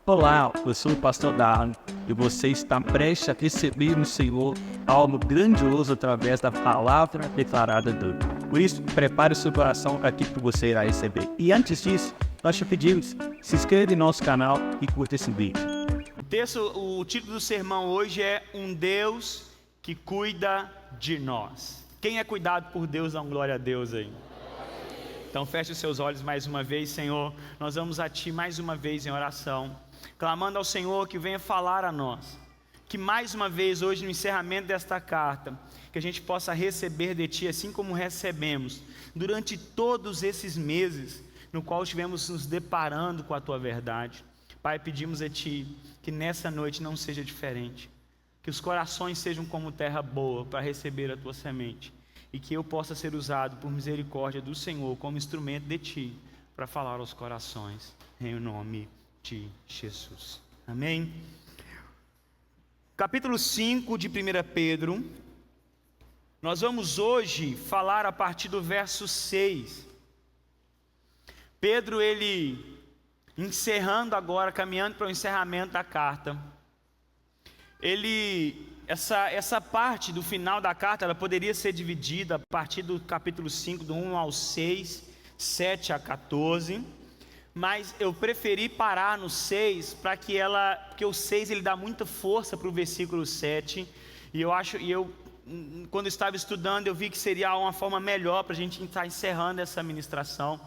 Olá, eu sou o pastor Darlan e você está prestes a receber no Senhor algo grandioso através da palavra declarada dele. Por isso, prepare o seu coração para aquilo que você irá receber. E antes disso, nós te pedimos, se inscreva em nosso canal e curta esse vídeo. O título do sermão hoje é Um Deus que cuida de nós. Quem é cuidado por Deus, dá uma glória a Deus aí. Então feche os seus olhos mais uma vez, Senhor. Nós vamos a Ti mais uma vez em oração, clamando ao Senhor que venha falar a nós. Que mais uma vez hoje no encerramento desta carta, que a gente possa receber de Ti assim como recebemos durante todos esses meses no qual estivemos nos deparando com a Tua verdade. Pai, pedimos a Ti que nessa noite não seja diferente, que os corações sejam como terra boa para receber a Tua semente, e que eu possa ser usado por misericórdia do Senhor como instrumento de Ti para falar aos corações, em nome de Jesus. Amém? Capítulo 5 de 1 Pedro, nós vamos hoje falar a partir do verso 6. Pedro, ele encerrando agora, caminhando para o encerramento da carta, essa parte do final da carta, ela poderia ser dividida a partir do capítulo 5, do 1 ao 6, 7 a 14, mas eu preferi parar no 6, porque o 6 ele dá muita força para o versículo 7, quando eu estava estudando, eu vi que seria uma forma melhor para a gente estar encerrando essa ministração.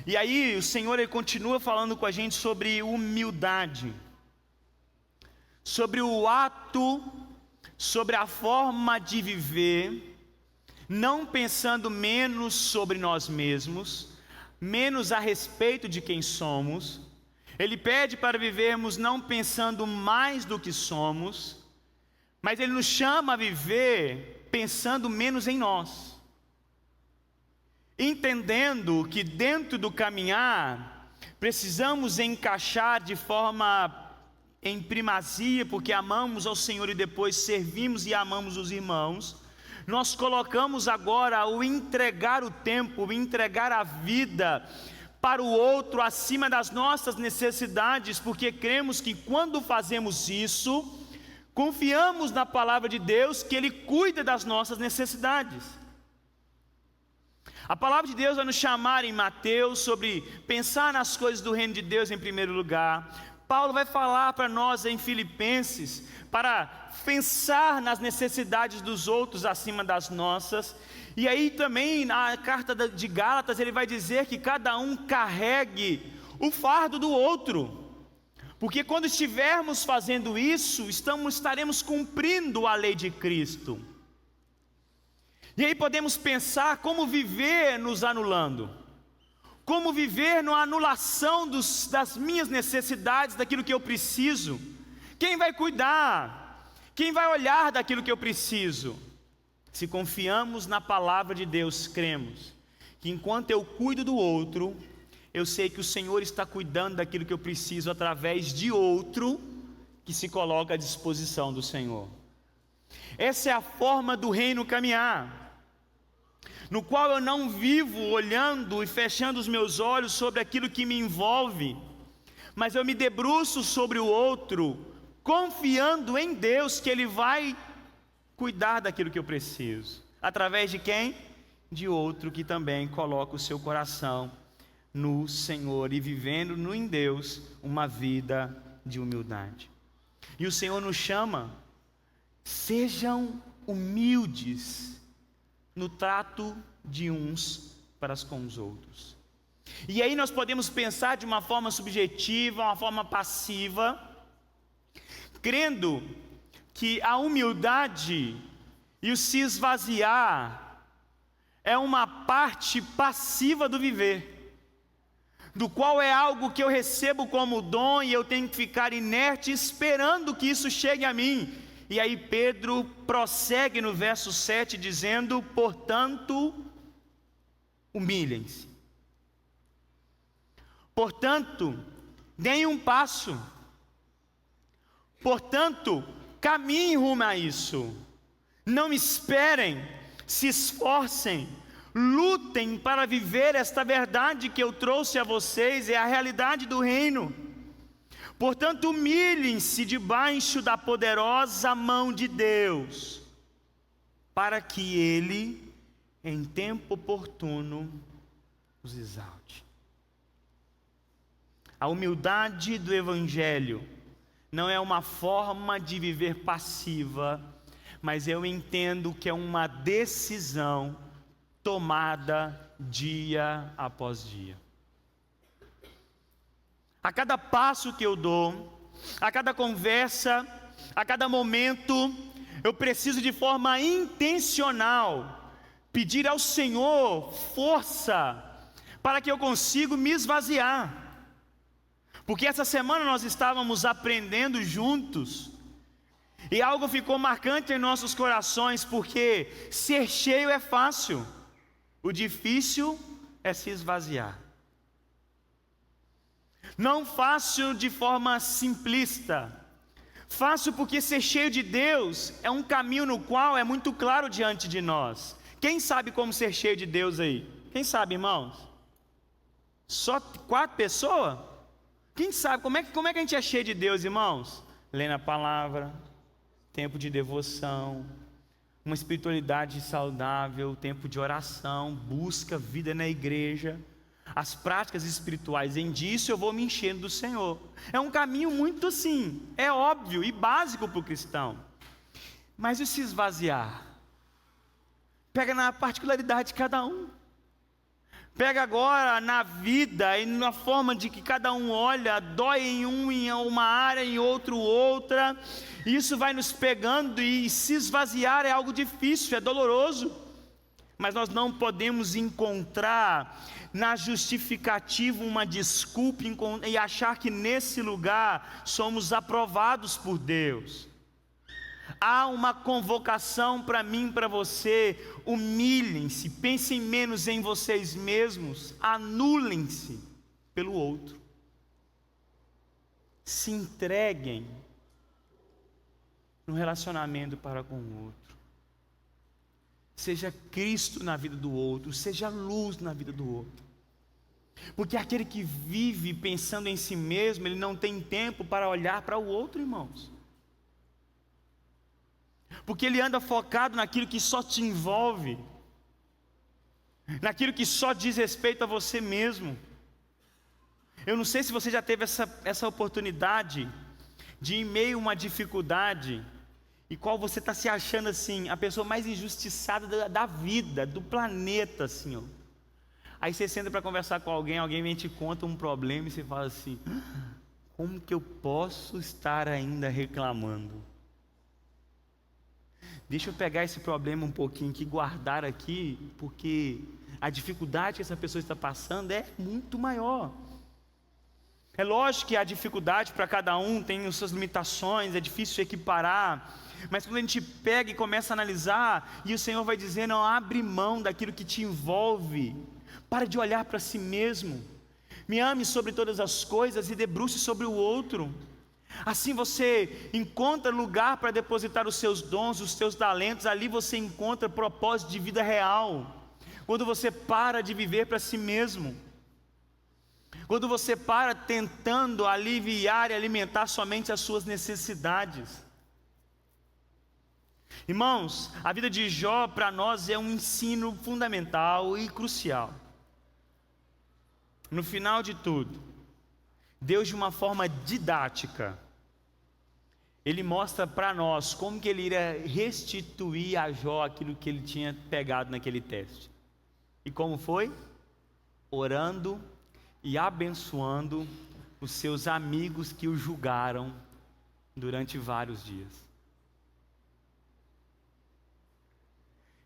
E aí o Senhor ele continua falando com a gente sobre humildade, sobre o ato, sobre a forma de viver, não pensando menos sobre nós mesmos, menos a respeito de quem somos. Ele pede para vivermos não pensando mais do que somos, mas Ele nos chama a viver pensando menos em nós, entendendo que dentro do caminhar precisamos encaixar de forma em primazia, porque amamos ao Senhor e depois servimos e amamos os irmãos. Nós colocamos agora o entregar o tempo, o entregar a vida para o outro acima das nossas necessidades, porque cremos que quando fazemos isso, confiamos na palavra de Deus que Ele cuida das nossas necessidades. A palavra de Deus vai nos chamar em Mateus sobre pensar nas coisas do reino de Deus em primeiro lugar. Paulo vai falar para nós em Filipenses para pensar nas necessidades dos outros acima das nossas. E aí também na carta de Gálatas ele vai dizer que cada um carregue o fardo do outro, porque quando estivermos fazendo isso, estaremos cumprindo a lei de Cristo. E aí podemos pensar como viver nos anulando, como viver na anulação das minhas necessidades, daquilo que eu preciso. Quem vai cuidar? Quem vai olhar daquilo que eu preciso? Se confiamos na palavra de Deus, cremos que enquanto eu cuido do outro, eu sei que o Senhor está cuidando daquilo que eu preciso através de outro que se coloca à disposição do Senhor. Essa é a forma do reino caminhar, no qual eu não vivo olhando e fechando os meus olhos sobre aquilo que me envolve, mas eu me debruço sobre o outro, confiando em Deus que Ele vai cuidar daquilo que eu preciso. Através de quem? De outro que também coloca o seu coração no Senhor e vivendo em Deus uma vida de humildade. E o Senhor nos chama, sejam humildes no trato de uns para com os outros. E aí nós podemos pensar de uma forma subjetiva, uma forma passiva, crendo que a humildade e o se esvaziar é uma parte passiva do viver, do qual é algo que eu recebo como dom e eu tenho que ficar inerte esperando que isso chegue a mim. E aí Pedro prossegue no verso 7 dizendo: portanto, humilhem-se. Portanto, deem um passo. Portanto, caminhem rumo a isso. Não esperem, se esforcem, lutem para viver esta verdade que eu trouxe a vocês, é a realidade do reino. Portanto, humilhem-se debaixo da poderosa mão de Deus, para que Ele, em tempo oportuno, os exalte. A humildade do Evangelho não é uma forma de viver passiva, mas eu entendo que é uma decisão tomada dia após dia. A cada passo que eu dou, a cada conversa, a cada momento, eu preciso de forma intencional pedir ao Senhor força para que eu consiga me esvaziar. Porque essa semana nós estávamos aprendendo juntos, e algo ficou marcante em nossos corações, porque ser cheio é fácil, o difícil é se esvaziar. Não fácil de forma simplista, fácil porque ser cheio de Deus é um caminho no qual é muito claro diante de nós. Quem sabe como ser cheio de Deus aí? Quem sabe, irmãos? Só 4 pessoas? Quem sabe, como é que a gente é cheio de Deus, irmãos? Lendo a palavra, tempo de devoção, uma espiritualidade saudável, tempo de oração, busca, vida na igreja, as práticas espirituais. Em disso eu vou me enchendo do Senhor. É um caminho muito assim, é óbvio e básico para o cristão. Mas e se esvaziar? Pega na particularidade de cada um. Pega agora na vida e na forma de que cada um olha, dói em uma área, em outro outra. Isso vai nos pegando, e se esvaziar é algo difícil, é doloroso. Mas nós não podemos encontrar na justificativa uma desculpa e achar que nesse lugar somos aprovados por Deus. Há uma convocação para mim e para você: humilhem-se, pensem menos em vocês mesmos, anulem-se pelo outro, se entreguem no relacionamento para com o outro, seja Cristo na vida do outro, seja luz na vida do outro, porque aquele que vive pensando em si mesmo, ele não tem tempo para olhar para o outro, irmãos. Porque ele anda focado naquilo que só te envolve, naquilo que só diz respeito a você mesmo. Eu não sei se você já teve essa oportunidade de, em meio a uma dificuldade, e qual você está se achando assim, a pessoa mais injustiçada da vida, do planeta, assim, ó. Aí você senta para conversar com alguém vem e te conta um problema, e você fala assim: como que eu posso estar ainda reclamando? Deixa eu pegar esse problema um pouquinho aqui, guardar aqui, porque a dificuldade que essa pessoa está passando é muito maior. É lógico que a dificuldade para cada um tem as suas limitações, é difícil equiparar, mas quando a gente pega e começa a analisar, e o Senhor vai dizer: não abre mão daquilo que te envolve, para de olhar para si mesmo, me ame sobre todas as coisas e debruce sobre o outro. Assim você encontra lugar para depositar os seus dons, os seus talentos. Ali você encontra propósito de vida real. Quando você para de viver para si mesmo, quando você para tentando aliviar e alimentar somente as suas necessidades. Irmãos, a vida de Jó para nós é um ensino fundamental e crucial. No final de tudo, Deus, de uma forma didática, Ele mostra para nós como que Ele iria restituir a Jó aquilo que ele tinha pegado naquele teste. E como foi? Orando e abençoando os seus amigos que o julgaram durante vários dias.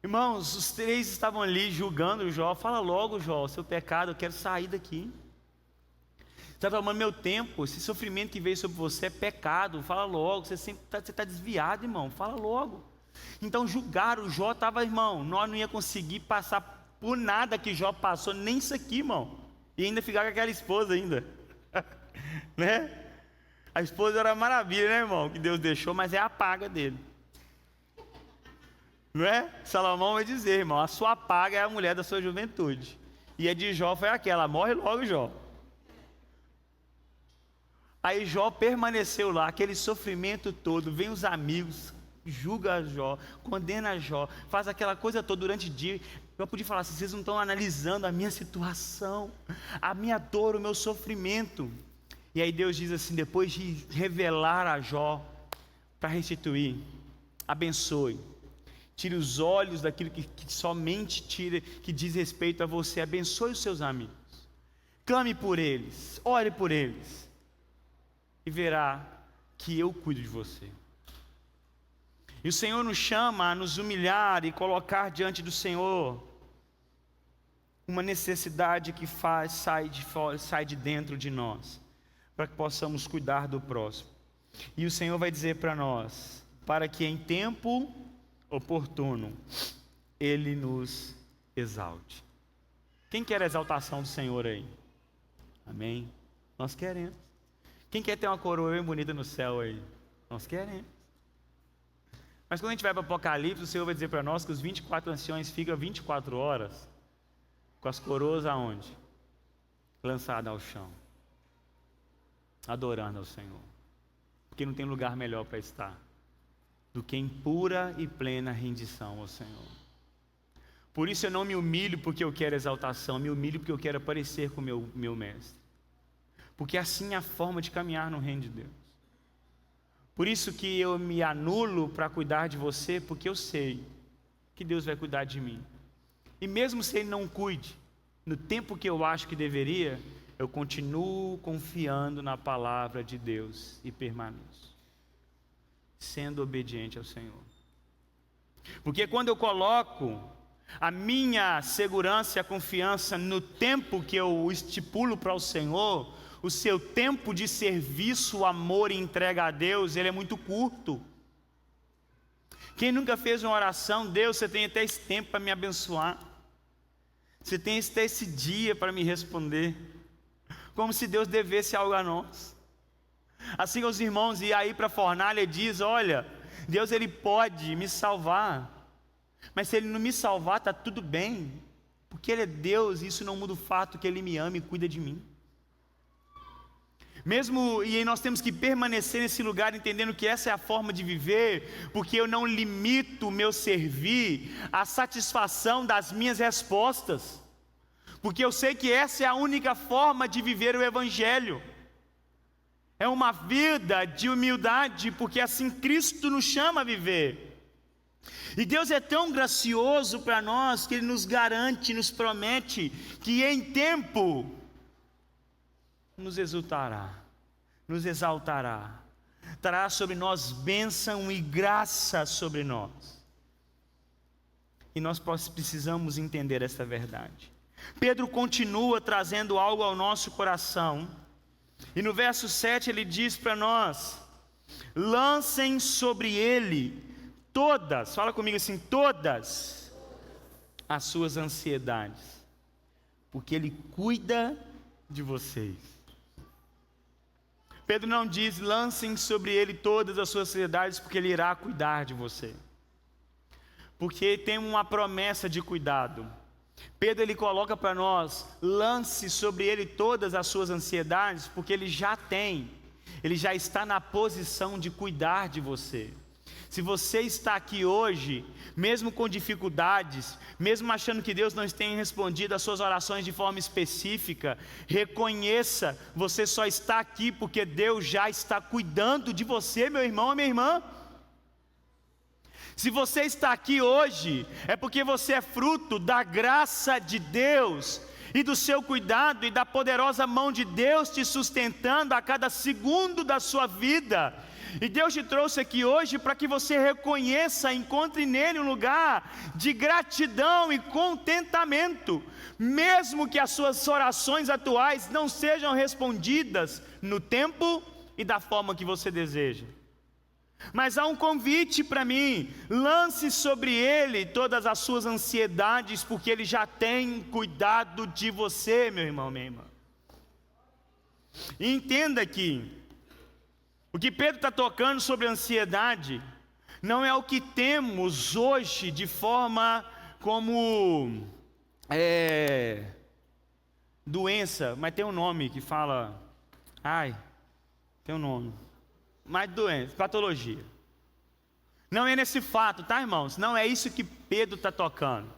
Irmãos, os 3 estavam ali julgando o Jó. Fala logo, Jó, seu pecado, eu quero sair daqui. Você está tomando meu tempo, esse sofrimento que veio sobre você é pecado, fala logo, você está desviado, irmão, fala logo. Então julgaram, o Jó estava, irmão, nós não ia conseguir passar por nada que Jó passou, nem isso aqui, irmão, e ainda ficar com aquela esposa ainda, né? A esposa era maravilha, né, irmão, que Deus deixou, mas é a paga dele, não é? Salomão vai dizer, irmão, a sua paga é a mulher da sua juventude, e a de Jó foi aquela: morre logo, Jó. Aí Jó permaneceu lá, aquele sofrimento todo, vem os amigos, julga Jó, condena Jó, faz aquela coisa toda durante o dia. Eu podia falar assim: vocês não estão analisando a minha situação, a minha dor, o meu sofrimento. E aí Deus diz assim, depois de revelar a Jó, para restituir, abençoe, tire os olhos daquilo que somente tira, que diz respeito a você, abençoe os seus amigos, clame por eles, ore por eles, e verá que eu cuido de você. E o Senhor nos chama a nos humilhar e colocar diante do Senhor uma necessidade que sai de dentro de nós, para que possamos cuidar do próximo. E o Senhor vai dizer para nós, para que em tempo oportuno Ele nos exalte. Quem quer a exaltação do Senhor aí? Amém? Nós queremos. Quem quer ter uma coroa bem bonita no céu aí? Nós queremos. Mas quando a gente vai para o Apocalipse, o Senhor vai dizer para nós que os 24 anciões ficam 24 horas com as coroas aonde? Lançadas ao chão, adorando ao Senhor, porque não tem lugar melhor para estar do que em pura e plena rendição ao Senhor. Por isso eu não me humilho porque eu quero exaltação, eu me humilho porque eu quero aparecer com o meu mestre, porque assim é a forma de caminhar no reino de Deus. Por isso que eu me anulo para cuidar de você, porque eu sei que Deus vai cuidar de mim. E mesmo se Ele não cuide no tempo que eu acho que deveria, eu continuo confiando na palavra de Deus e permaneço, sendo obediente ao Senhor. Porque quando eu coloco a minha segurança e a confiança no tempo que eu estipulo para o Senhor, o seu tempo de serviço, amor e entrega a Deus, ele é muito curto. Quem nunca fez uma oração: Deus, você tem até esse tempo para me abençoar, você tem até esse dia para me responder, como se Deus devesse algo a nós. Assim os irmãos iam aí para a fornalha e diz: olha, Deus ele pode me salvar, mas se Ele não me salvar, está tudo bem, porque Ele é Deus, e isso não muda o fato que Ele me ama e cuida de mim. Mesmo, e aí nós temos que permanecer nesse lugar, entendendo que essa é a forma de viver, porque eu não limito o meu servir à satisfação das minhas respostas, porque eu sei que essa é a única forma de viver o Evangelho. É uma vida de humildade, porque assim Cristo nos chama a viver. E Deus é tão gracioso para nós, que Ele nos garante, nos promete, que em tempo nos exultará, nos exaltará, trará sobre nós bênção e graça sobre nós. E nós precisamos entender essa verdade. Pedro continua trazendo algo ao nosso coração, e no verso 7 ele diz para nós: lancem sobre ele todas, fala comigo assim, todas as suas ansiedades, porque Ele cuida de vocês. Pedro não diz: lancem sobre Ele todas as suas ansiedades, porque Ele irá cuidar de você, porque tem uma promessa de cuidado. Pedro ele coloca para nós: lance sobre Ele todas as suas ansiedades, porque Ele já tem, Ele já está na posição de cuidar de você. Se você está aqui hoje, mesmo com dificuldades, mesmo achando que Deus não tenha respondido às suas orações de forma específica, reconheça, você só está aqui porque Deus já está cuidando de você, meu irmão e minha irmã. Se você está aqui hoje, é porque você é fruto da graça de Deus, e do seu cuidado, e da poderosa mão de Deus te sustentando a cada segundo da sua vida. E Deus te trouxe aqui hoje para que você reconheça, encontre nele um lugar de gratidão e contentamento, mesmo que as suas orações atuais não sejam respondidas no tempo e da forma que você deseja. Mas há um convite para mim: lance sobre Ele todas as suas ansiedades, porque Ele já tem cuidado de você, meu irmão, minha irmã. E entenda que o que Pedro está tocando sobre ansiedade não é o que temos hoje de forma como doença, mas tem um nome que fala, Tem um nome. Mais doença, patologia. Não é nesse fato, tá, irmãos? Não é isso que Pedro está tocando.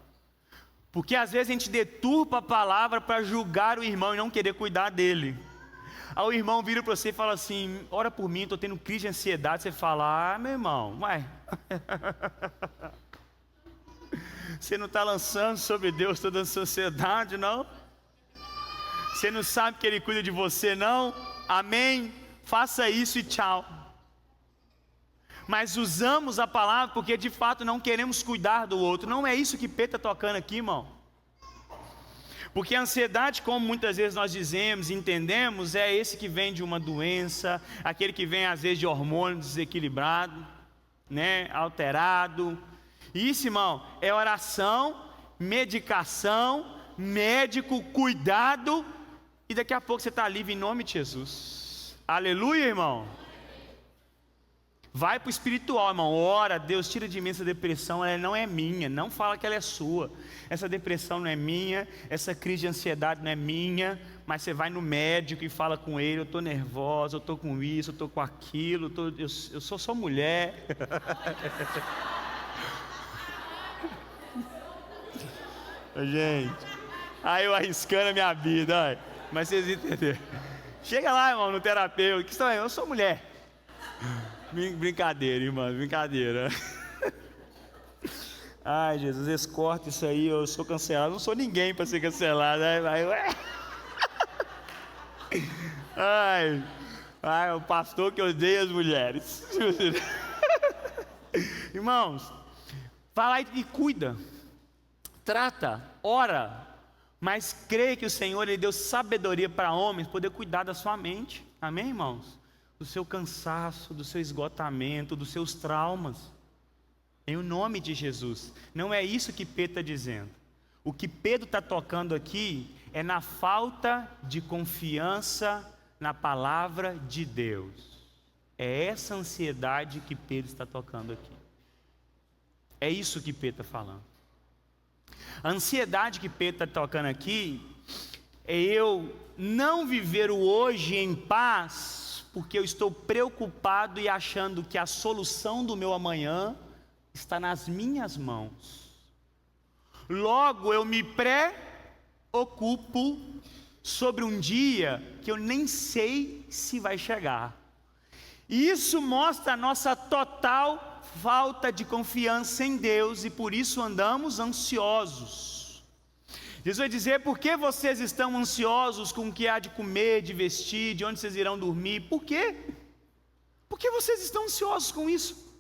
Porque às vezes a gente deturpa a palavra para julgar o irmão e não querer cuidar dele. Aí o irmão vira para você e fala assim: ora por mim, estou tendo crise de ansiedade. Você fala: ah, meu irmão, ué. Você não está lançando sobre Deus toda essa ansiedade, não? Você não sabe que Ele cuida de você, não? Amém? Faça isso e tchau. Mas usamos a palavra porque de fato não queremos cuidar do outro. Não é isso que Pedro está tocando aqui, irmão. Porque a ansiedade, como muitas vezes nós dizemos e entendemos, é esse que vem de uma doença, aquele que vem às vezes de hormônio desequilibrado, né, alterado. Isso, irmão, é oração, medicação, médico, cuidado, e daqui a pouco você está livre em nome de Jesus. Aleluia, irmão. Vai para o espiritual, irmão. Ora, Deus, tira de mim essa depressão. Ela não é minha. Não fala que ela é sua. Essa depressão não é minha. Essa crise de ansiedade não é minha. Mas você vai no médico e fala com ele: eu estou nervosa, eu estou com isso, eu estou com aquilo, eu sou só mulher. Gente, aí eu arriscando a minha vida, olha. Mas vocês entenderam. Chega lá, irmão, no terapeuta. Que eu sou mulher. Brincadeira, irmão, brincadeira. Ai, Jesus, eles cortam isso aí, eu sou cancelado. Não sou ninguém para ser cancelado. Ai, o pastor que odeia as mulheres. Irmãos, vai lá e cuida, trata, ora, mas creia que o Senhor Ele deu sabedoria para homens poder cuidar da sua mente. Amém, irmãos? Do seu cansaço, do seu esgotamento, dos seus traumas, em o nome de Jesus. Não é isso que Pedro está dizendo. O que Pedro está tocando aqui é na falta de confiança na palavra de Deus. É essa ansiedade que Pedro está tocando aqui. É isso que Pedro está falando. A ansiedade que Pedro está tocando aqui é eu não viver o hoje em paz, porque eu estou preocupado e achando que a solução do meu amanhã está nas minhas mãos. Logo eu me preocupo sobre um dia que eu nem sei se vai chegar. E isso mostra a nossa total falta de confiança em Deus, e por isso andamos ansiosos. Jesus vai dizer: por que vocês estão ansiosos com o que há de comer, de vestir, de onde vocês irão dormir? Por quê? Por que vocês estão ansiosos com isso?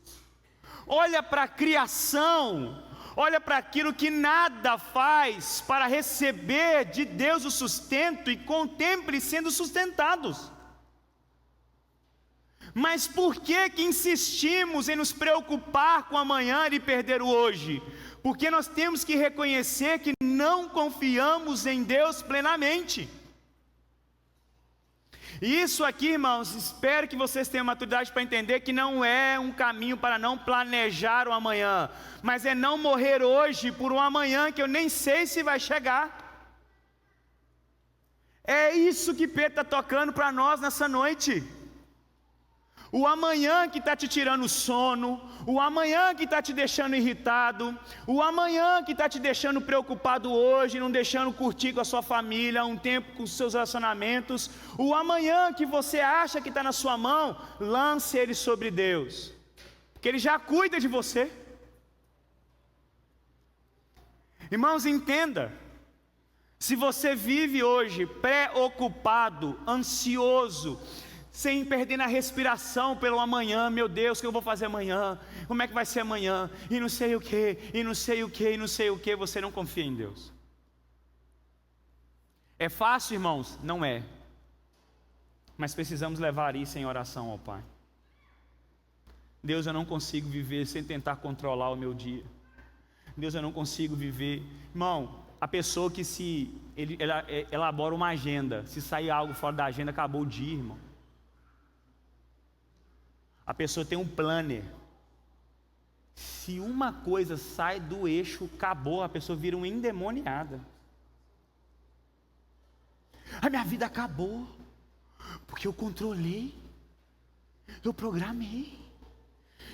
Olha para a criação, olha para aquilo que nada faz para receber de Deus o sustento e contemple sendo sustentados. Mas por que insistimos em nos preocupar com o amanhã e perder o hoje? Porque nós temos que reconhecer que não confiamos em Deus plenamente. Isso aqui, irmãos, espero que vocês tenham maturidade para entender que não é um caminho para não planejar o amanhã, mas é não morrer hoje por um amanhã que eu nem sei se vai chegar. É isso que Pedro está tocando para nós nessa noite. O amanhã que está te tirando o sono, o amanhã que está te deixando irritado, o amanhã que está te deixando preocupado hoje, não deixando curtir com a sua família, um tempo com os seus relacionamentos, o amanhã que você acha que está na sua mão, lance ele sobre Deus, porque Ele já cuida de você. Irmãos, entenda, se você vive hoje preocupado, ansioso, sem perder na respiração pelo amanhã: meu Deus, o que eu vou fazer amanhã? Como é que vai ser amanhã? E não sei o que, e não sei o que, e não sei o que. Você não confia em Deus. É fácil, irmãos? Não é. Mas precisamos levar isso em oração ao Pai. Deus, eu não consigo viver sem tentar controlar o meu dia. Deus, eu não consigo viver. Irmão, a pessoa que ela elabora uma agenda, se sair algo fora da agenda, acabou o dia, irmão. A pessoa tem um planner. Se uma coisa sai do eixo, acabou, a pessoa vira uma endemoniada. A minha vida acabou, porque eu controlei, Eu programei.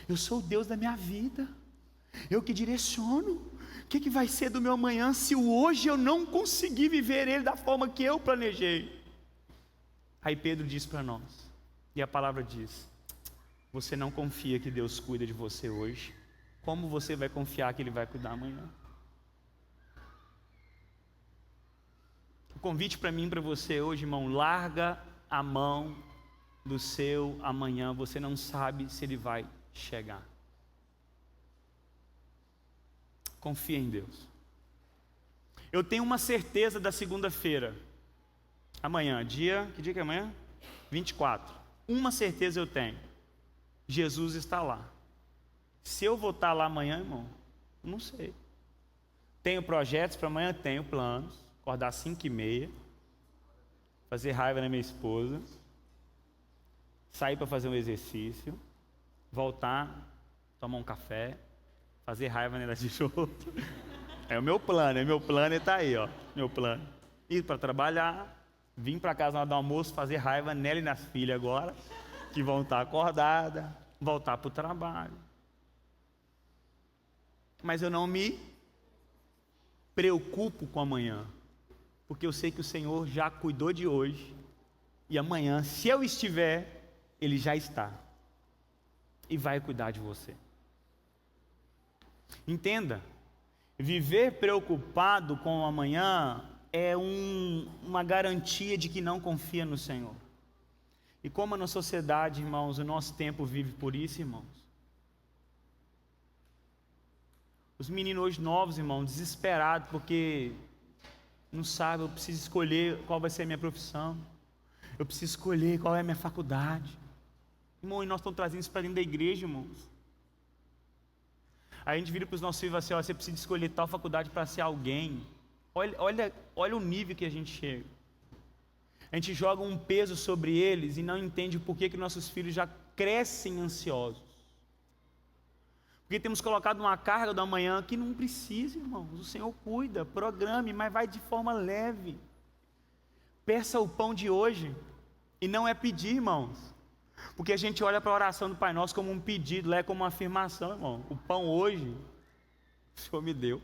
Eu sou o Deus da minha vida. Eu que direciono. O que vai ser do meu amanhã se hoje eu não conseguir viver ele da forma que eu planejei? Aí Pedro diz para nós, e a palavra diz: você não confia que Deus cuida de você hoje, como você vai confiar que Ele vai cuidar amanhã? O convite para mim e para você hoje, irmão, larga a mão do seu amanhã. Você não sabe se ele vai chegar. Confia em Deus. Eu tenho uma certeza da segunda-feira. Amanhã, que dia que é amanhã? 24. Uma certeza eu tenho. Jesus está lá. Se eu vou estar lá amanhã, irmão, não sei. Tenho projetos para amanhã? Tenho planos. Acordar às 5h30, fazer raiva na minha esposa, sair para fazer um exercício, voltar, tomar um café, fazer raiva nela de novo. É o meu plano está aí, ó. Meu plano. Ir para trabalhar, vir para casa na hora do almoço, fazer raiva nela e nas filhas agora, que vão estar acordadas, voltar para o trabalho. Mas eu não me preocupo com amanhã, porque eu sei que o Senhor já cuidou de hoje, e amanhã, se eu estiver, Ele já está, e vai cuidar de você. Entenda, viver preocupado com o amanhã é uma garantia de que não confia no Senhor. E como na sociedade, irmãos, o nosso tempo vive por isso, irmãos. Os meninos hoje novos, irmãos, desesperados, porque não sabem, eu preciso escolher qual vai ser a minha profissão. Eu preciso escolher qual é a minha faculdade. Irmão, e nós estamos trazendo isso para dentro da igreja, irmãos. Aí a gente vira para os nossos filhos assim, ó, você precisa escolher tal faculdade para ser alguém. Olha o nível que a gente chega. A gente joga um peso sobre eles e não entende por que nossos filhos já crescem ansiosos. Porque temos colocado uma carga do amanhã que não precisa, irmãos. O Senhor cuida, programe, mas vai de forma leve. Peça o pão de hoje. E não é pedir, irmãos. Porque a gente olha para a oração do Pai Nosso como um pedido, lá é como uma afirmação, irmão. O pão hoje, o Senhor me deu.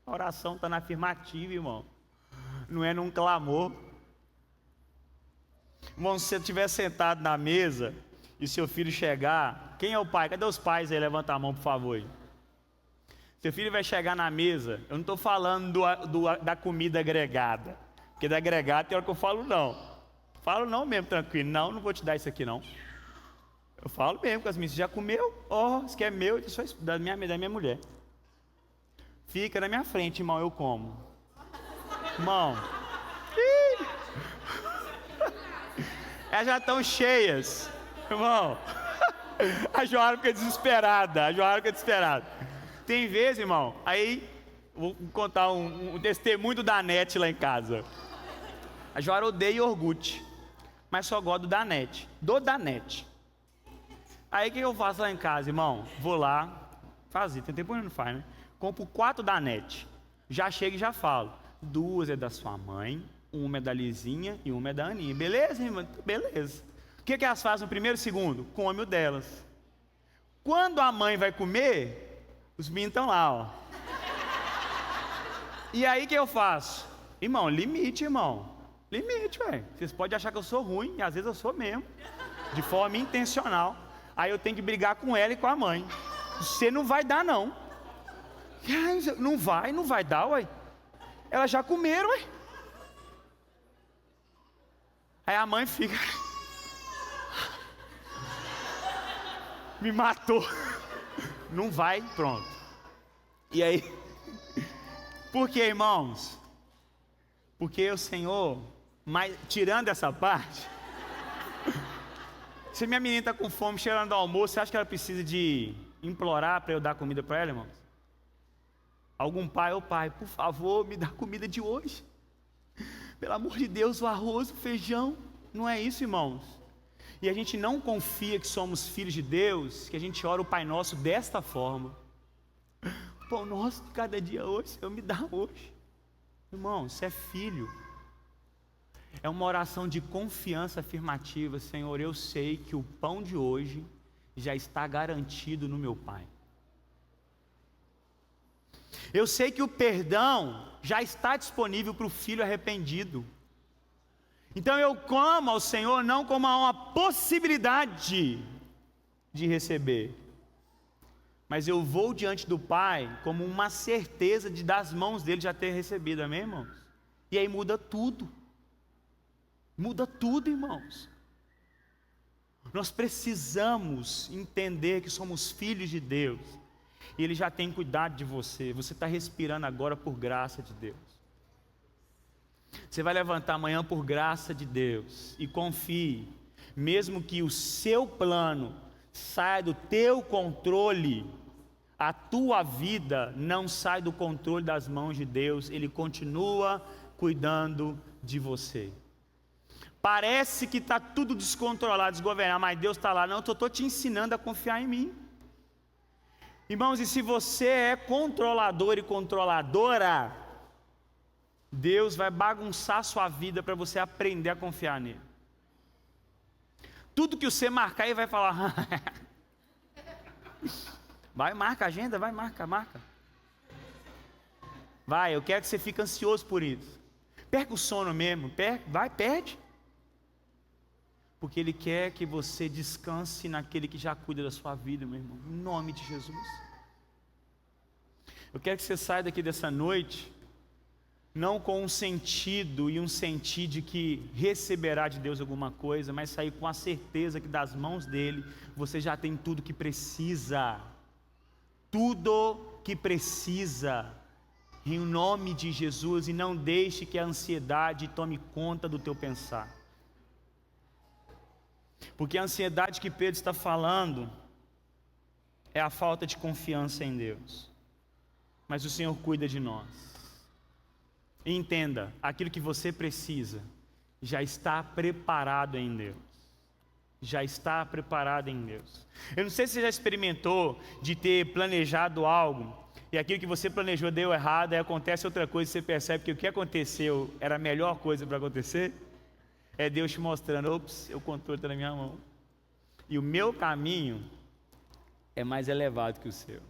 A oração está na afirmativa, irmão. Não é num clamor. Irmão, se você estiver sentado na mesa e seu filho chegar, quem é o pai? Cadê os pais aí? Levanta a mão, por favor. Aí. Seu filho vai chegar na mesa, eu não estou falando da comida agregada, porque da agregada tem hora que eu falo não. Falo não mesmo, tranquilo. Não vou te dar isso aqui não. Eu falo mesmo com as minhas. Já comeu? Isso que é meu, isso é da minha mulher. Fica na minha frente, irmão, eu como. Irmão. Elas já estão cheias. Irmão. A Joara fica desesperada. Tem vezes, irmão, aí vou contar um testemunho do Danete lá em casa. A Joara odeia iogurte, mas só gosta do Danete. Aí o que eu faço lá em casa, irmão? Vou lá, tem tempo que não faz, né? Compro 4 Danete. Já chego e já falo. 2 é da sua mãe, 1 é da Lizinha e 1 é da Aninha. Beleza, irmão? Beleza. O que elas fazem no primeiro e segundo? Come o delas. Quando a mãe vai comer, os meninos estão lá, ó. E aí o que eu faço? Irmão, limite, velho. Vocês podem achar que eu sou ruim, e às vezes eu sou mesmo. De forma intencional. Aí eu tenho que brigar com ela e com a mãe. Você não vai dar, não. Não vai dar, ué. Elas já comeram, ué. Aí a mãe fica... Me matou. Não vai, pronto. E aí... Por que, irmãos? Porque o Senhor... Mas, tirando essa parte... Se minha menina está com fome, cheirando do almoço, você acha que ela precisa de implorar para eu dar comida para ela, irmãos? Algum pai, pai, por favor, me dá comida de hoje. Pelo amor de Deus, o arroz, o feijão. Não é isso, irmãos. E a gente não confia que somos filhos de Deus, que a gente ora o Pai Nosso desta forma. Pão nosso de cada dia hoje, Senhor, me dá hoje. Irmão, isso é filho. É uma oração de confiança afirmativa. Senhor, eu sei que o pão de hoje já está garantido no meu Pai. Eu sei que o perdão já está disponível para o filho arrependido. Então eu clamo ao Senhor não como a uma possibilidade de receber, mas eu vou diante do Pai como uma certeza de das mãos dele já ter recebido, amém, irmãos? E aí muda tudo. Muda tudo, irmãos. Nós precisamos entender que somos filhos de Deus. E Ele já tem cuidado de você. Você está respirando agora por graça de Deus. Você vai levantar amanhã por graça de Deus. E confie, mesmo que o seu plano saia do teu controle, a tua vida não sai do controle das mãos de Deus. Ele continua cuidando de você. Parece que está tudo descontrolado, desgovernado, mas Deus está lá. Não, eu estou te ensinando a confiar em mim. Irmãos, e se você é controlador e controladora, Deus vai bagunçar a sua vida para você aprender a confiar nele. Tudo que você marcar, Ele vai falar. Vai, marca a agenda, vai, marca. Vai, eu quero que você fique ansioso por isso. Perca o sono mesmo, perde. Porque Ele quer que você descanse naquele que já cuida da sua vida, meu irmão, em nome de Jesus. Eu quero que você saia daqui dessa noite, não com um sentido e um sentir de que receberá de Deus alguma coisa, mas sair com a certeza que das mãos dEle, você já tem tudo que precisa. Tudo que precisa, em nome de Jesus, e não deixe que a ansiedade tome conta do teu pensar. Porque a ansiedade que Pedro está falando é a falta de confiança em Deus. Mas o Senhor cuida de nós. E entenda, aquilo que você precisa já está preparado em Deus. Já está preparado em Deus. Eu não sei se você já experimentou de ter planejado algo e aquilo que você planejou deu errado, aí acontece outra coisa e você percebe que o que aconteceu era a melhor coisa para acontecer. É Deus te mostrando, o controle está na minha mão. E o meu caminho é mais elevado que o seu.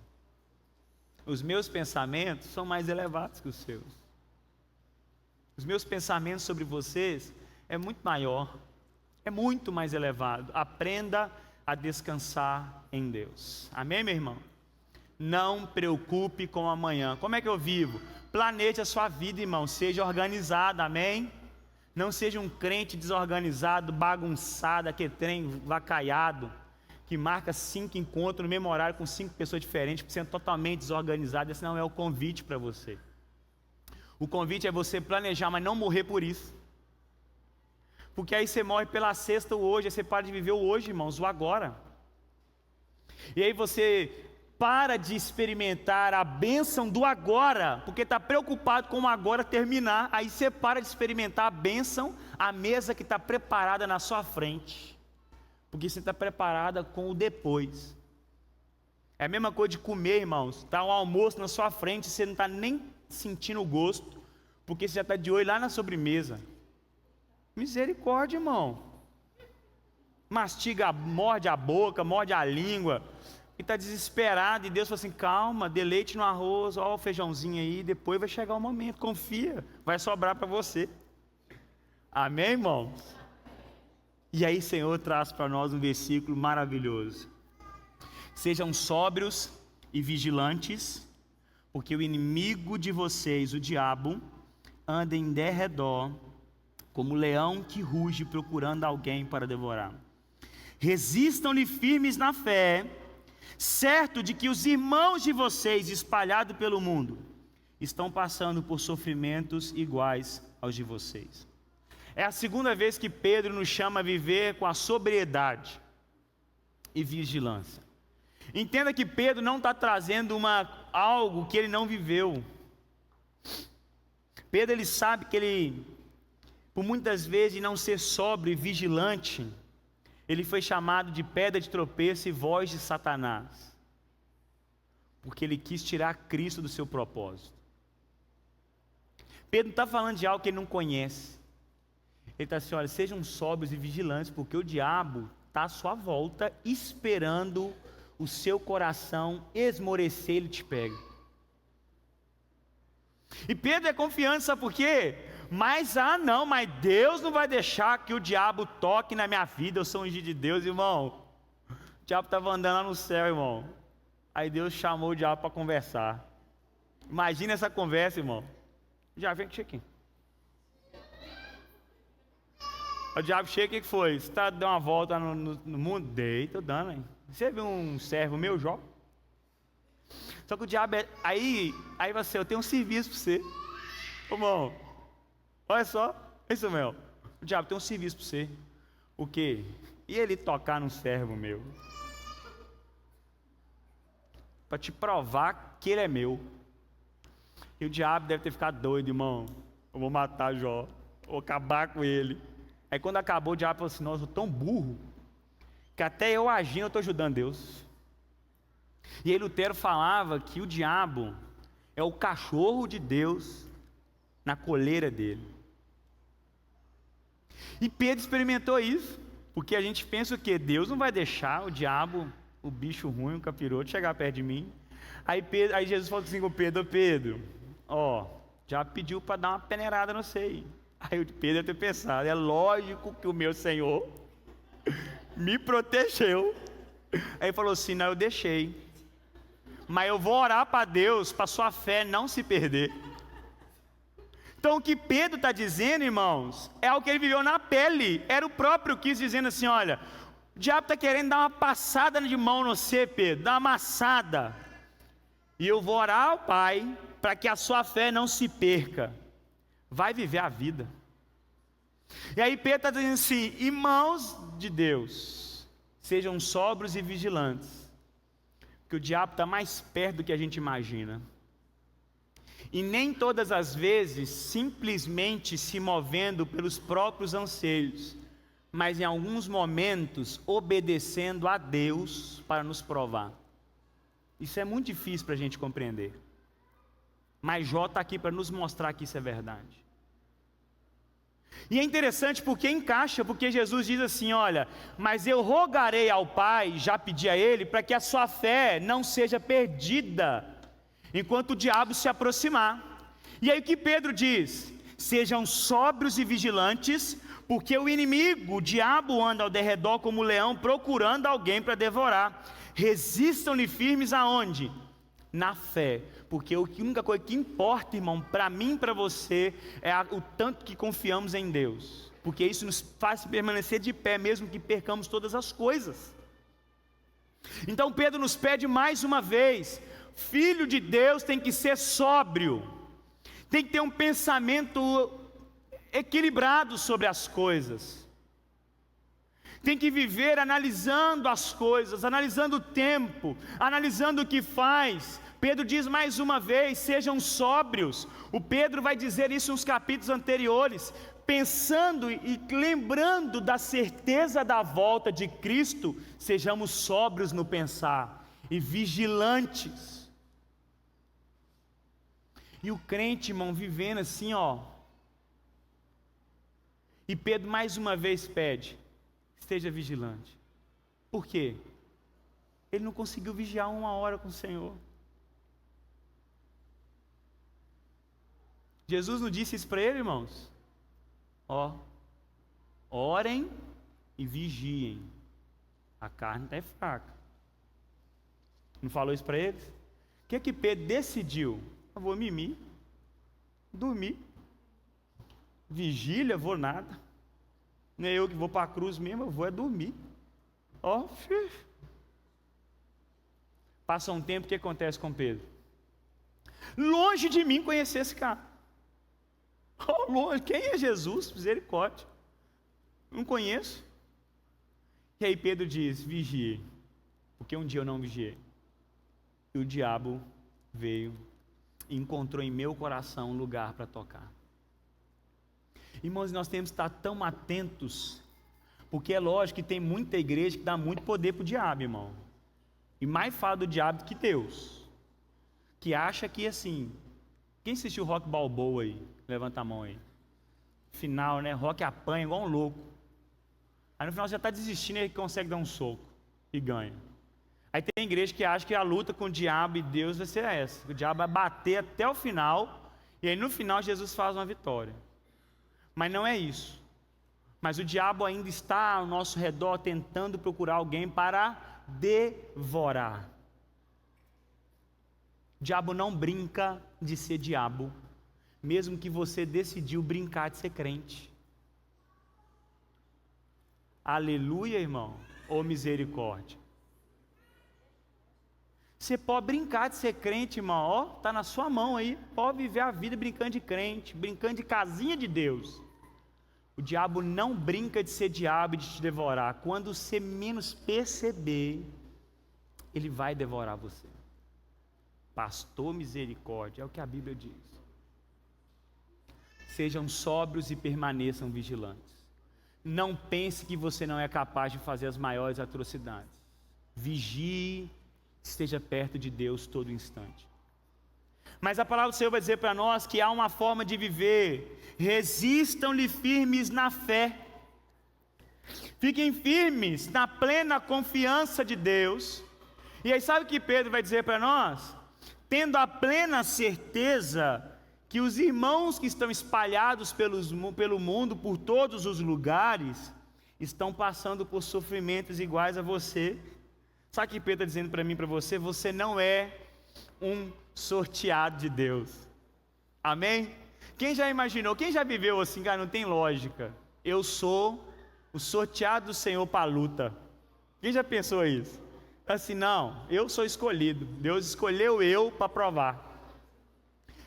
Os meus pensamentos são mais elevados que os seus. Os meus pensamentos sobre vocês é muito maior, é muito mais elevado. Aprenda a descansar em Deus. Amém, meu irmão? Não preocupe com o amanhã. Como é que eu vivo? Planeje a sua vida, irmão. Seja organizado, amém? Não seja um crente desorganizado, bagunçado, aquele trem vacaiado, que marca 5 encontros no mesmo horário com 5 pessoas diferentes, sendo totalmente desorganizado. Esse não é o convite para você. O convite é você planejar, mas não morrer por isso. Porque aí você morre pela sexta o hoje, aí você para de viver o hoje, irmãos, o agora. E aí você para de experimentar a bênção do agora, porque está preocupado com o agora terminar, aí você para de experimentar a bênção, a mesa que está preparada na sua frente, porque você está preparada com o depois. É a mesma coisa de comer, irmãos, está um almoço na sua frente, você não está nem sentindo o gosto, porque você já está de olho lá na sobremesa. Misericórdia, irmão. Mastiga, morde a boca, morde a língua, e está desesperado, e Deus fala assim, calma, deleite no arroz, ó o feijãozinho aí, depois vai chegar o momento, confia, vai sobrar para você. Amém, irmãos? E aí o Senhor traz para nós um versículo maravilhoso. Sejam sóbrios e vigilantes, porque o inimigo de vocês, o diabo, anda em derredor, como leão que ruge procurando alguém para devorar. Resistam-lhe firmes na fé, certo de que os irmãos de vocês espalhados pelo mundo estão passando por sofrimentos iguais aos de vocês. É a segunda vez que Pedro nos chama a viver com a sobriedade e vigilância. Entenda que Pedro não está trazendo algo que ele não viveu. Pedro, ele sabe que ele, por muitas vezes não ser sóbrio e vigilante, ele foi chamado de pedra de tropeço e voz de Satanás, porque ele quis tirar Cristo do seu propósito. Pedro não está falando de algo que ele não conhece, Ele está assim, olha, sejam sóbrios e vigilantes, porque o diabo está à sua volta, esperando o seu coração esmorecer, ele te pega. E Pedro é confiante, sabe por quê? Mas Deus não vai deixar que o diabo toque na minha vida, eu sou ungido de Deus, irmão. O diabo estava andando lá no céu, irmão. Aí Deus chamou o diabo para conversar. Imagina essa conversa, irmão. Já vem aqui. O diabo chega, o que foi? Você está dando uma volta no mundo? Dei, estou dando, hein? Você viu um servo meu, Jó? Só que o diabo aí você, eu tenho um serviço para você. Ô, irmão, olha só, isso mesmo. O diabo tem um serviço para você. O quê? E ele tocar num servo meu? Para te provar que ele é meu. E o diabo deve ter ficado doido, irmão. Eu vou matar Jó, vou acabar com ele. Aí quando acabou, o diabo falou assim, nossa, eu sou tão burro, que até eu agindo eu estou ajudando Deus. E aí Lutero falava que o diabo é o cachorro de Deus na coleira dele. E Pedro experimentou isso, porque a gente pensa o quê? Deus não vai deixar o diabo, o bicho ruim, o capiroto, chegar perto de mim. Aí Jesus falou assim com Pedro, ó, o diabo pediu para dar uma peneirada no sei. Aí o Pedro deve ter pensado, é lógico que o meu Senhor me protegeu. Aí ele falou assim, não, eu deixei. Mas eu vou orar para Deus, para sua fé não se perder. Então o que Pedro está dizendo, irmãos, é o que ele viveu na pele. Era o próprio Cristo dizendo assim, olha, o diabo está querendo dar uma passada de mão no você, Pedro, dar uma amassada. E eu vou orar ao Pai, para que a sua fé não se perca. Vai viver a vida. E aí Pedro está dizendo assim, irmãos de Deus, sejam sóbrios e vigilantes, porque o diabo está mais perto do que a gente imagina. E nem todas as vezes simplesmente se movendo pelos próprios anseios, mas em alguns momentos obedecendo a Deus para nos provar. Isso é muito difícil para a gente compreender. Mas Jó está aqui para nos mostrar que isso é verdade. E é interessante porque encaixa, porque Jesus diz assim, olha, mas eu rogarei ao Pai, já pedi a Ele, para que a sua fé não seja perdida, enquanto o diabo se aproximar. E aí o que Pedro diz? Sejam sóbrios e vigilantes, porque o inimigo, o diabo, anda ao derredor como um leão, procurando alguém para devorar. Resistam-lhe firmes aonde? Na fé, porque a única coisa que importa, irmão, para mim e para você, é o tanto que confiamos em Deus, porque isso nos faz permanecer de pé, mesmo que percamos todas as coisas. Então Pedro nos pede mais uma vez, filho de Deus tem que ser sóbrio, tem que ter um pensamento equilibrado sobre as coisas, tem que viver analisando as coisas, analisando o tempo, analisando o que faz. Pedro diz mais uma vez, sejam sóbrios. O Pedro vai dizer isso nos capítulos anteriores, pensando e lembrando da certeza da volta de Cristo, sejamos sóbrios no pensar e vigilantes. E o crente, irmão, vivendo assim, ó. E Pedro mais uma vez pede, esteja vigilante. Por quê? Ele não conseguiu vigiar 1 hora com o Senhor. Jesus não disse isso para ele, irmãos? Ó, orem e vigiem. A carne está fraca. Não falou isso para eles? O que Pedro decidiu? Eu vou mimir, dormir. Vigília, vou nada. Nem eu que vou para a cruz mesmo, eu vou é dormir. Ó, passa um tempo, o que acontece com Pedro? Longe de mim conhecer esse cara. Oh, longe, quem é Jesus? Misericórdia. Não conheço. E aí Pedro diz, vigie, porque um dia eu não vigiei. E o diabo veio e encontrou em meu coração um lugar para tocar. Irmãos, nós temos que estar tão atentos, porque é lógico que tem muita igreja que dá muito poder para o diabo, irmão. E mais fala do diabo que Deus. Que acha que assim, quem assistiu Rock Balboa aí? Levanta a mão aí. Final, né? Rock apanha igual um louco. Aí no final você já está desistindo e ele consegue dar um soco e ganha. Aí tem igreja que acha que a luta com o diabo e Deus vai ser essa. O diabo vai bater até o final, e aí no final Jesus faz uma vitória. Mas não é isso. Mas o diabo ainda está ao nosso redor tentando procurar alguém para devorar. O diabo não brinca de ser diabo, mesmo que você decidiu brincar de ser crente. Aleluia, irmão, ou misericórdia. Você pode brincar de ser crente, irmão, ó, tá na sua mão aí, pode viver a vida brincando de crente, brincando de casinha de Deus. O diabo não brinca de ser diabo e de te devorar. Quando você menos perceber, ele vai devorar você. Pastor, misericórdia, é o que a Bíblia diz. Sejam sóbrios e permaneçam vigilantes. Não pense que você não é capaz de fazer as maiores atrocidades. Vigie, esteja perto de Deus todo instante. Mas a palavra do Senhor vai dizer para nós que há uma forma de viver. Resistam-lhe firmes na fé. Fiquem firmes na plena confiança de Deus. E aí sabe o que Pedro vai dizer para nós? Tendo a plena certeza que os irmãos que estão espalhados pelo mundo, por todos os lugares, estão passando por sofrimentos iguais a você. Sabe o que Pedro está dizendo para mim e para você? Você não é um sorteado de Deus. Amém? Quem já imaginou, quem já viveu assim, cara, não tem lógica. Eu sou o sorteado do Senhor para a luta. Quem já pensou isso? Assim, não, eu sou escolhido. Deus escolheu eu para provar.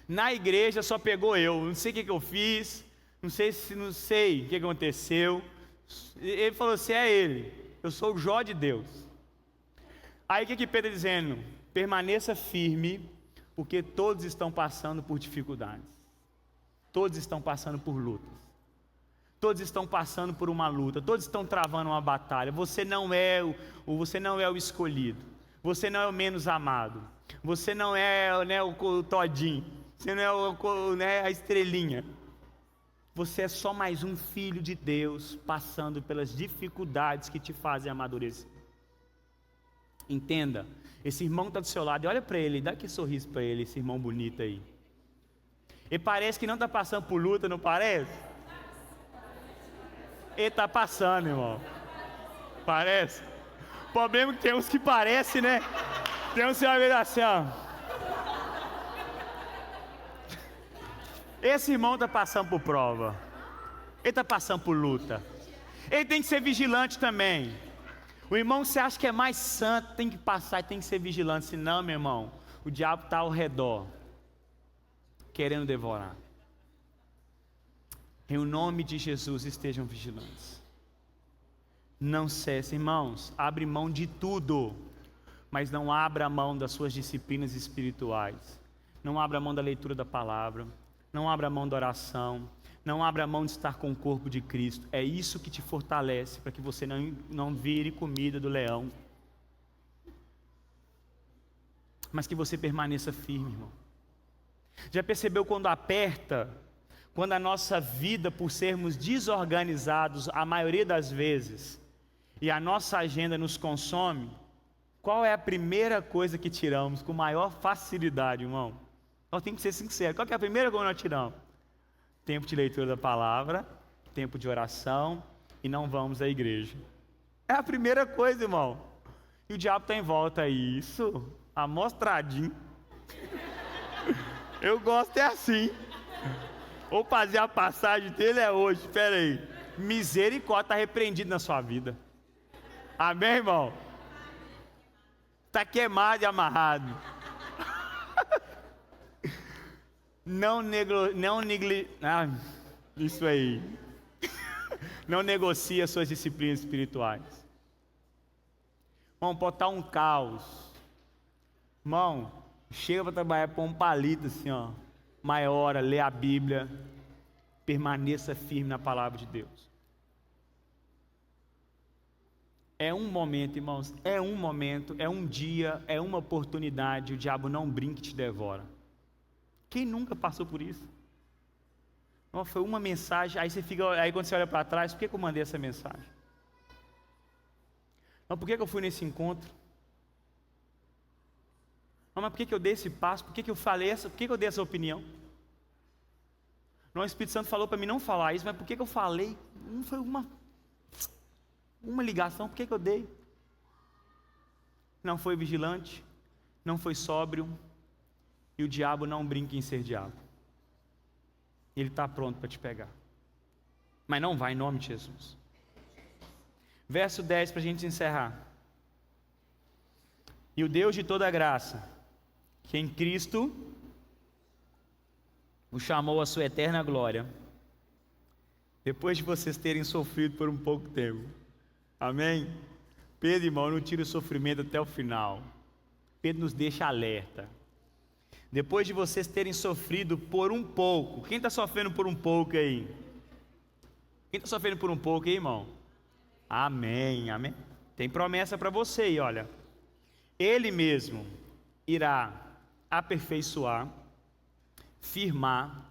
Na igreja só pegou eu. Não sei o que eu fiz, não sei o que aconteceu. Ele falou assim, é ele. Eu sou o Jó de Deus. Aí o que Pedro está dizendo? Permaneça firme, porque todos estão passando por dificuldades. Todos estão passando por lutas. Todos estão passando por uma luta. Todos estão travando uma batalha. Você não é o escolhido. Você não é o menos amado. Você não é, né, o todinho. Você não é né, a estrelinha. Você é só mais um filho de Deus passando pelas dificuldades que te fazem amadurecer. Entenda, esse irmão está do seu lado e olha para ele, dá aquele sorriso para ele, esse irmão bonito aí. Ele parece que não está passando por luta, não parece? Ele está passando, irmão. Parece? O problema é que tem uns que parecem, né? Tem uns que vai ver assim, ó. Esse irmão está passando por prova. Ele está passando por luta. Ele tem que ser vigilante também. O irmão que você acha que é mais santo tem que passar e tem que ser vigilante. Senão, meu irmão, o diabo está ao redor, querendo devorar. Em o nome de Jesus, estejam vigilantes. Não cessem, irmãos. Abre mão de tudo, mas não abra mão das suas disciplinas espirituais. Não abra mão da leitura da palavra. Não abra mão da oração. Não abra mão de estar com o corpo de Cristo. É isso que te fortalece, para que você não vire comida do leão. Mas que você permaneça firme, irmão. Já percebeu quando aperta? Quando a nossa vida, por sermos desorganizados a maioria das vezes, e a nossa agenda nos consome, qual é a primeira coisa que tiramos com maior facilidade, irmão? Nós temos que ser sinceros. Qual que é a primeira coisa que nós tiramos? Tempo de leitura da palavra, tempo de oração, e não vamos à igreja. É a primeira coisa, irmão. E o diabo está em volta. Isso, amostradinho. Eu gosto é assim. Vou fazer a passagem dele é hoje. Espera aí. Misericórdia, está repreendido na sua vida. Amém, irmão? Está queimado e amarrado. Isso aí. Não negocie as suas disciplinas espirituais. Irmão, pode estar um caos. Irmão, chega para trabalhar com um palito assim, ó. Meia hora, lê a Bíblia. Permaneça firme na palavra de Deus. É um momento, irmãos. É um momento, é um dia, é uma oportunidade. O diabo não brinca e te devora. Quem nunca passou por isso? Não, foi uma mensagem, aí quando você olha para trás, por que eu mandei essa mensagem? Não, por que eu fui nesse encontro? Não, mas por que eu dei esse passo? Por que eu falei por que eu dei essa opinião? Não, o Espírito Santo falou para mim não falar isso, mas por que eu falei? Não foi uma ligação, por que eu dei? Não foi vigilante, não foi sóbrio, e o diabo não brinca em ser diabo. Ele está pronto para te pegar. Mas não vai em nome de Jesus. Verso 10 para a gente encerrar. E o Deus de toda graça, que em Cristo o chamou à sua eterna glória, depois de vocês terem sofrido por um pouco tempo. Amém? Pedro, irmão, não tira o sofrimento até o final. Pedro nos deixa alerta. Depois de vocês terem sofrido por um pouco. Quem está sofrendo por um pouco aí? Quem está sofrendo por um pouco aí, irmão? Amém, amém. Tem promessa para você aí, olha. Ele mesmo irá aperfeiçoar, firmar,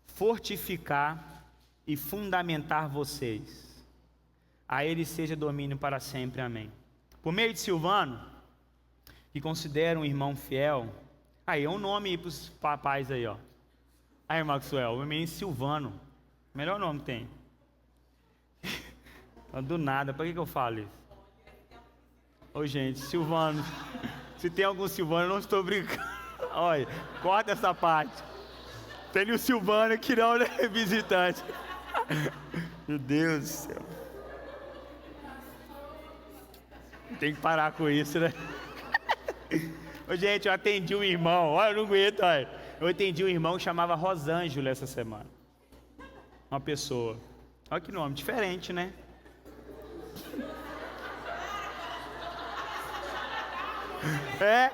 fortificar e fundamentar vocês. A ele seja domínio para sempre, amém. Por meio de Silvano, que considera um irmão fiel. Aí é um nome aí para os papais aí, ó. Aí, Maxwell, o menino Silvano. Melhor nome que tem. Do nada, para que eu falo isso? Ô gente, Silvano. Se tem algum Silvano, eu não estou brincando. Olha, corta essa parte. Tem o Silvano que não é visitante. Meu Deus do céu. Tem que parar com isso, né? Ô, gente, eu atendi um irmão. Olha, eu não aguento, olha. Eu atendi um irmão que chamava Rosângela essa semana. Uma pessoa. Olha que nome diferente, né? É.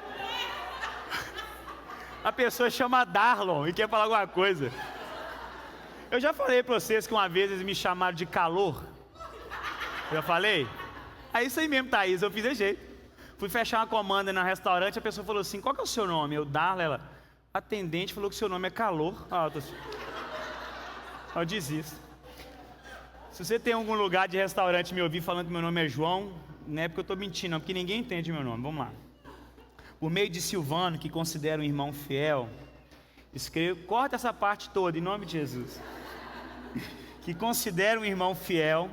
A pessoa chama Darlon e quer falar alguma coisa. Eu já falei pra vocês que uma vez eles me chamaram de calor. Eu já falei? É isso aí mesmo, Thaís, eu fiz de jeito. Fui fechar uma comanda no restaurante, a pessoa falou assim, qual que é o seu nome? Eu, Darla, ela, atendente, falou que o seu nome é calor. Eu desisto. Se você tem algum lugar de restaurante me ouvir falando que meu nome é João, não é porque eu estou mentindo, não, porque ninguém entende meu nome. Vamos lá. Por meio de Silvano, que considera um irmão fiel, escrevo, corta essa parte toda, em nome de Jesus. Que considera um irmão fiel,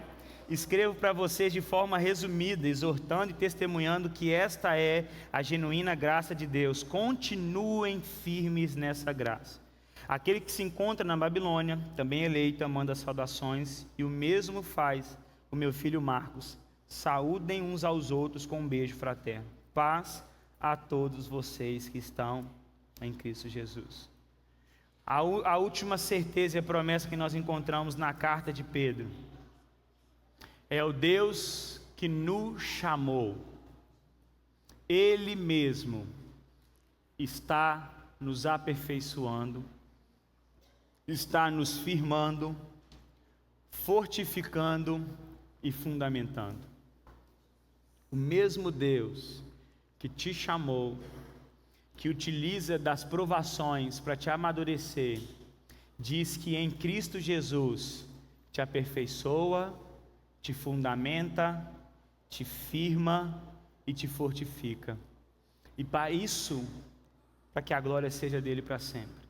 escrevo para vocês de forma resumida, exortando e testemunhando que esta é a genuína graça de Deus. Continuem firmes nessa graça. Aquele que se encontra na Babilônia, também eleito, manda saudações, e o mesmo faz o meu filho Marcos. Saúdem uns aos outros com um beijo fraterno. Paz a todos vocês que estão em Cristo Jesus. A última certeza e a promessa que nós encontramos na carta de Pedro é o Deus que nos chamou. Ele mesmo está nos aperfeiçoando, está nos firmando, fortificando e fundamentando. O mesmo Deus que te chamou, que utiliza das provações para te amadurecer, diz que em Cristo Jesus te aperfeiçoa, te fundamenta, te firma e te fortifica. E para isso, para que a glória seja dele para sempre.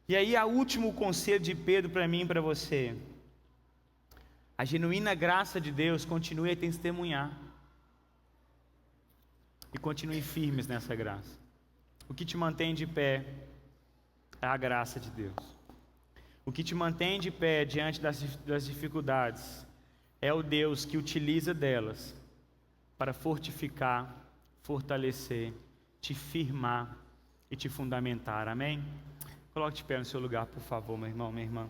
E aí, o último conselho de Pedro para mim e para você. A genuína graça de Deus continue a testemunhar. E continue firmes nessa graça. O que te mantém de pé é a graça de Deus. O que te mantém de pé diante das dificuldades é o Deus que utiliza delas para fortificar, fortalecer, te firmar e te fundamentar. Amém? Coloque de pé no seu lugar, por favor, meu irmão, minha irmã.